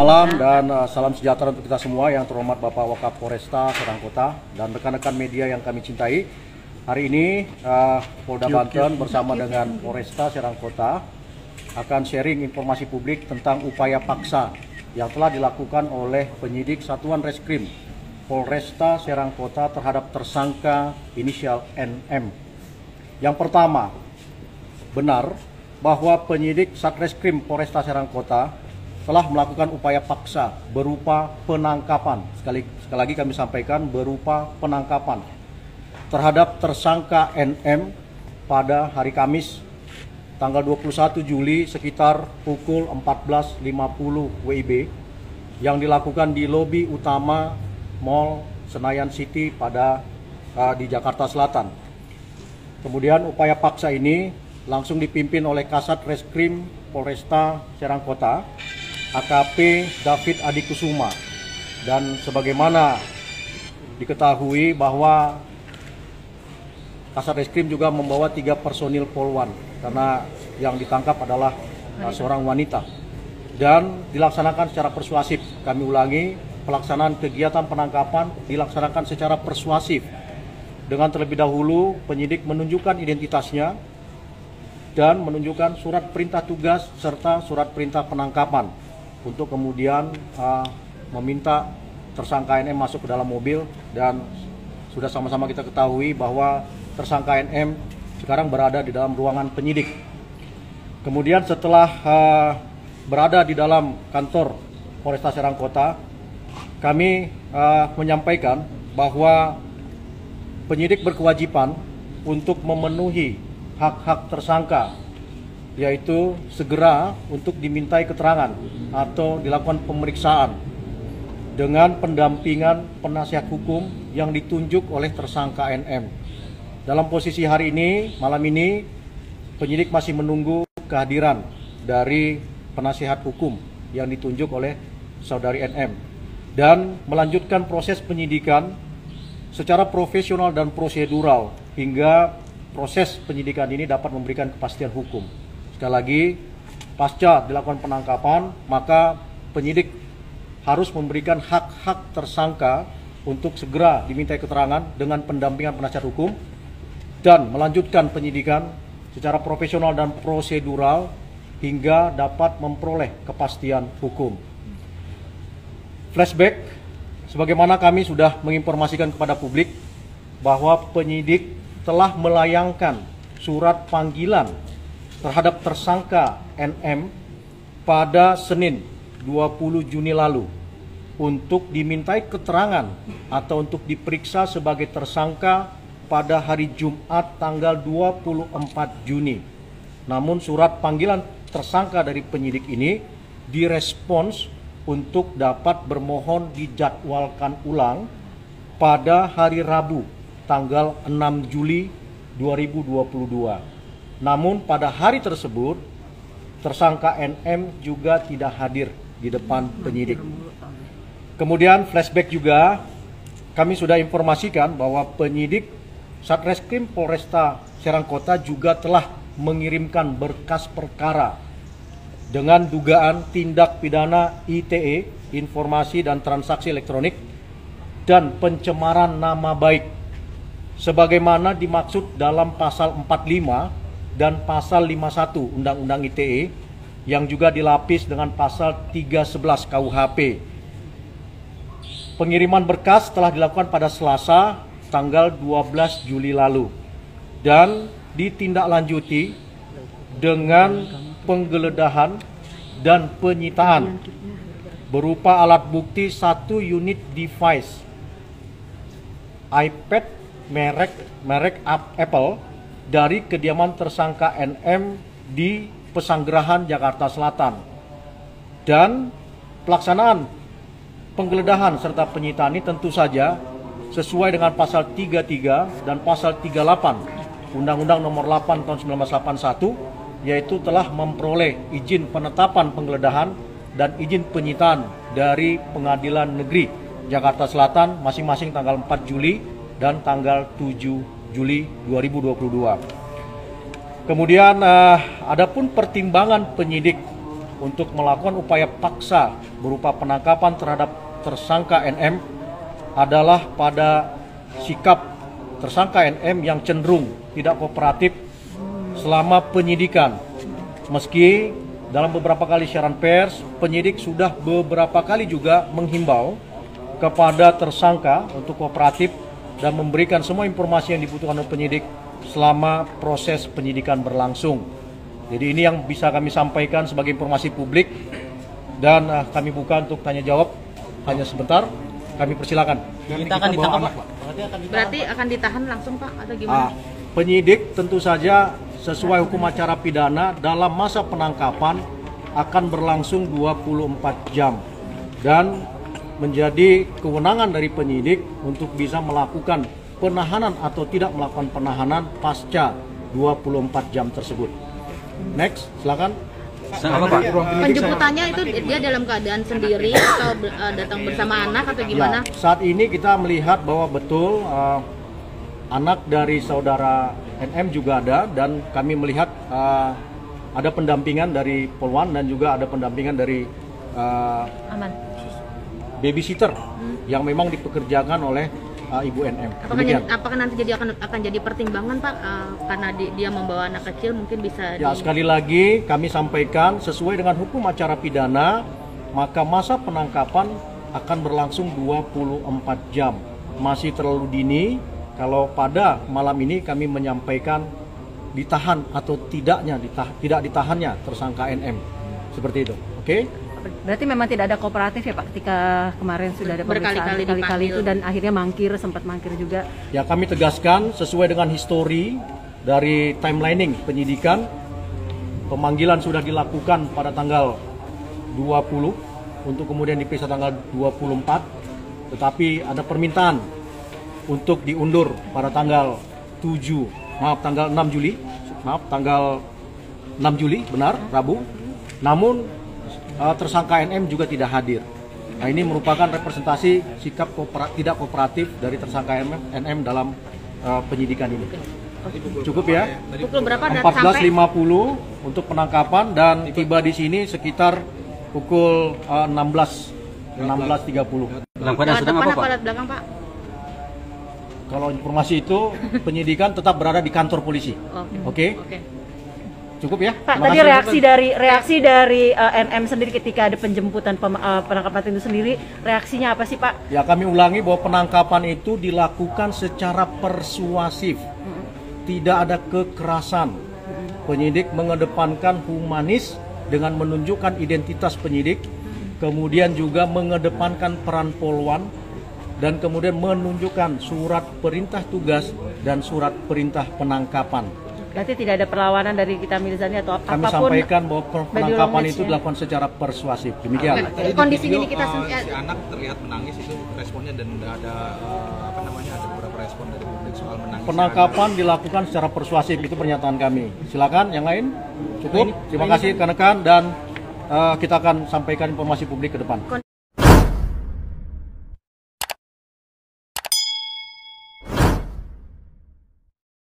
malam dan salam sejahtera untuk kita semua, yang terhormat Bapak Wakapolresta Serang Kota dan rekan-rekan media yang kami cintai. Hari ini Polda Banten bersama dengan Polresta Serang Kota akan sharing informasi publik tentang upaya paksa yang telah dilakukan oleh penyidik Satuan Reskrim Polresta Serang Kota terhadap tersangka inisial NM. Yang pertama, benar bahwa penyidik Satreskrim Polresta Serang Kota telah melakukan upaya paksa berupa penangkapan. Sekali lagi kami sampaikan, berupa penangkapan terhadap tersangka NM pada hari Kamis tanggal 21 Juli sekitar pukul 14.50 WIB yang dilakukan di lobi utama Mall Senayan City di Jakarta Selatan. Kemudian upaya paksa ini langsung dipimpin oleh Kasat Reskrim Polresta Serang Kota, AKP David Adi Kusuma, dan sebagaimana diketahui bahwa Kasat Reskrim juga membawa 3 personil Polwan karena yang ditangkap adalah seorang wanita, dan dilaksanakan secara persuasif. Kami ulangi, pelaksanaan kegiatan penangkapan dilaksanakan secara persuasif dengan terlebih dahulu penyidik menunjukkan identitasnya dan menunjukkan surat perintah tugas serta surat perintah penangkapan untuk kemudian meminta tersangka NM masuk ke dalam mobil, dan sudah sama-sama kita ketahui bahwa tersangka NM sekarang berada di dalam ruangan penyidik. Kemudian setelah berada di dalam kantor Polresta Serang Kota, kami menyampaikan bahwa penyidik berkewajiban untuk memenuhi hak-hak tersangka, yaitu segera untuk dimintai keterangan atau dilakukan pemeriksaan dengan pendampingan penasihat hukum yang ditunjuk oleh tersangka NM. Dalam posisi hari ini, malam ini, penyidik masih menunggu kehadiran dari penasihat hukum yang ditunjuk oleh saudari NM dan melanjutkan proses penyidikan secara profesional dan prosedural hingga proses penyidikan ini dapat memberikan kepastian hukum. Sekali lagi, pasca dilakukan penangkapan, maka penyidik harus memberikan hak-hak tersangka untuk segera dimintai keterangan dengan pendampingan penasihat hukum dan melanjutkan penyidikan secara profesional dan prosedural hingga dapat memperoleh kepastian hukum. Flashback, sebagaimana kami sudah menginformasikan kepada publik bahwa penyidik telah melayangkan surat panggilan terhadap tersangka NM pada Senin 20 Juni lalu untuk dimintai keterangan atau untuk diperiksa sebagai tersangka pada hari Jumat tanggal 24 Juni. Namun surat panggilan tersangka dari penyidik ini direspons untuk dapat bermohon dijadwalkan ulang pada hari Rabu tanggal 6 Juli 2022. Namun pada hari tersebut tersangka NM juga tidak hadir di depan penyidik. Kemudian flashback juga, kami sudah informasikan bahwa penyidik Satreskrim Polresta Serang Kota juga telah mengirimkan berkas perkara dengan dugaan tindak pidana ITE, informasi dan transaksi elektronik, dan pencemaran nama baik sebagaimana dimaksud dalam pasal 45 dan pasal 51 Undang-Undang ITE yang juga dilapis dengan pasal 311 KUHP. Pengiriman berkas telah dilakukan pada Selasa tanggal 12 Juli lalu dan ditindaklanjuti dengan penggeledahan dan penyitaan berupa alat bukti 1 unit device iPad merek Apple dari kediaman tersangka NM di Pesanggerahan, Jakarta Selatan. Dan pelaksanaan penggeledahan serta penyitaan ini tentu saja sesuai dengan pasal 33 dan pasal 38 Undang-Undang Nomor 8 Tahun 1981, yaitu telah memperoleh izin penetapan penggeledahan dan izin penyitaan dari Pengadilan Negeri Jakarta Selatan masing-masing tanggal 4 Juli dan tanggal 7 Juli 2022. Kemudian adapun pertimbangan penyidik untuk melakukan upaya paksa berupa penangkapan terhadap tersangka NM adalah pada sikap tersangka NM yang cenderung tidak kooperatif selama penyidikan. Meski dalam beberapa kali siaran pers, penyidik sudah beberapa kali juga menghimbau kepada tersangka untuk kooperatif dan memberikan semua informasi yang dibutuhkan oleh penyidik selama proses penyidikan berlangsung. Jadi ini yang bisa kami sampaikan sebagai informasi publik dan kami buka untuk tanya jawab hanya sebentar. Kami persilakan. Kita akan ditangkap, Pak. Berarti akan ditahan langsung, Pak, atau gimana? Penyidik tentu saja sesuai hukum acara pidana dalam masa penangkapan akan berlangsung 24 jam dan menjadi kewenangan dari penyidik untuk bisa melakukan penahanan atau tidak melakukan penahanan pasca 24 jam tersebut. Next, silakan. Penjemputannya itu dia dalam keadaan sendiri atau datang bersama anak atau gimana? Ya, saat ini kita melihat bahwa betul anak dari saudara NM juga ada dan kami melihat ada pendampingan dari Polwan dan juga ada pendampingan dari Aman. babysitter yang memang dipekerjakan oleh Ibu NM. Apakah nanti akan jadi pertimbangan, Pak, karena dia membawa anak kecil mungkin bisa Ya, sekali lagi kami sampaikan sesuai dengan hukum acara pidana, maka masa penangkapan akan berlangsung 24 jam. Masih terlalu dini kalau pada malam ini kami menyampaikan ditahan atau tidak ditahannya tersangka NM. Seperti itu. Oke? Berarti memang tidak ada kooperatif ya Pak ketika kemarin sudah ada pemeriksaan berkali-kali itu dan akhirnya sempat mangkir juga. Ya, kami tegaskan sesuai dengan histori dari timelining penyidikan, pemanggilan sudah dilakukan pada tanggal 20 untuk kemudian diperiksa tanggal 24, tetapi ada permintaan untuk diundur pada tanggal 6 Juli, benar, Rabu. Namun tersangka NM juga tidak hadir. Nah, ini merupakan representasi sikap tidak kooperatif dari tersangka NM dalam penyidikan ini. Cukup ya? Pukul berapa 14.50 untuk penangkapan dan tiba di sini sekitar pukul 16.30. Dalam keadaan sedang apa, Pak? Alat belakang, Pak? Kalau informasi itu penyidikan tetap berada di kantor polisi. Oke? Cukup ya? Pak, tadi reaksi dari NM sendiri ketika ada penjemputan penangkapan itu sendiri, reaksinya apa sih Pak? Ya, kami ulangi bahwa penangkapan itu dilakukan secara persuasif. Tidak ada kekerasan. Penyidik mengedepankan humanis dengan menunjukkan identitas penyidik, kemudian juga mengedepankan peran Polwan, dan kemudian menunjukkan surat perintah tugas dan surat perintah penangkapan. Berarti tidak ada perlawanan dari kita Mirzani atau apapun. Kami sampaikan bahwa penangkapan itu dilakukan secara persuasif. Demikian. Kondisi ini kita si anak terlihat menangis itu responnya dan ada ada beberapa respon dari publik soal menangis. Penangkapan dilakukan secara persuasif, itu pernyataan kami. Silakan yang lain. Cukup. Terima kasih rekan-rekan dan kita akan sampaikan informasi publik ke depan.